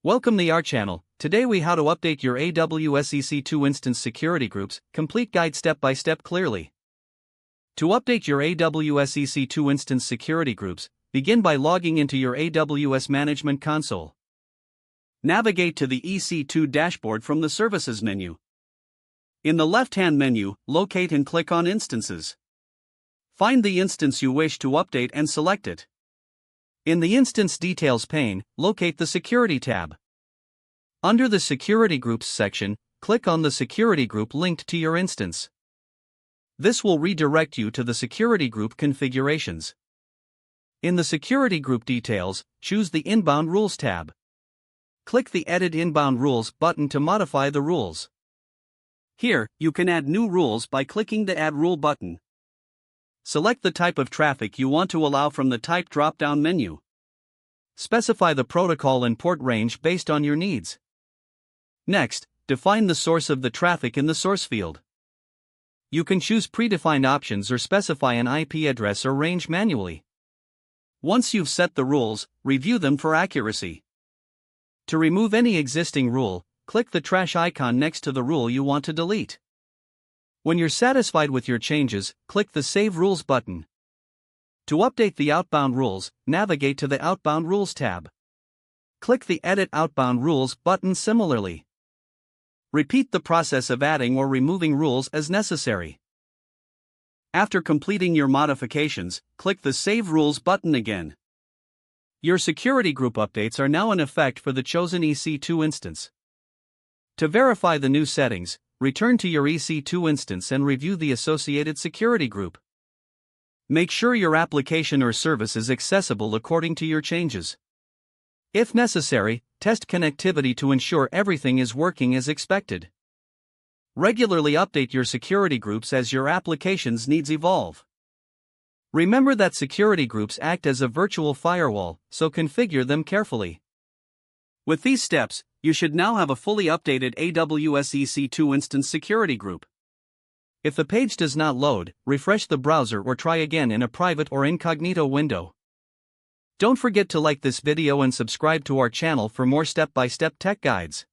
Welcome to our channel. Today we how to update your AWS EC2 instance security groups, complete guide step by step clearly. To update your AWS EC2 instance security groups, begin by logging into your AWS Management Console. Navigate to the EC2 dashboard from the Services menu. In the left-hand menu, locate and click on Instances. Find the instance you wish to update and select it. In the Instance Details pane, locate the Security tab. Under the Security Groups section, click on the security group linked to your instance. This will redirect you to the security group configurations. In the Security Group Details, choose the Inbound Rules tab. Click the Edit Inbound Rules button to modify the rules. Here, you can add new rules by clicking the Add Rule button. Select the type of traffic you want to allow from the Type drop-down menu. Specify the protocol and port range based on your needs. Next, define the source of the traffic in the source field. You can choose predefined options or specify an IP address or range manually. Once you've set the rules, review them for accuracy. To remove any existing rule, click the trash icon next to the rule you want to delete. When you're satisfied with your changes, click the Save Rules button. To update the outbound rules, navigate to the Outbound Rules tab. Click the Edit Outbound Rules button similarly. Repeat the process of adding or removing rules as necessary. After completing your modifications, click the Save Rules button again. Your security group updates are now in effect for the chosen EC2 instance. To verify the new settings, return to your EC2 instance and review the associated security group. Make sure your application or service is accessible according to your changes. If necessary, test connectivity to ensure everything is working as expected. Regularly update your security groups as your application's needs evolve. Remember that security groups act as a virtual firewall, so configure them carefully. With these steps, you should now have a fully updated AWS EC2 instance security group. If the page does not load, refresh the browser or try again in a private or incognito window. Don't forget to like this video and subscribe to our channel for more step-by-step tech guides.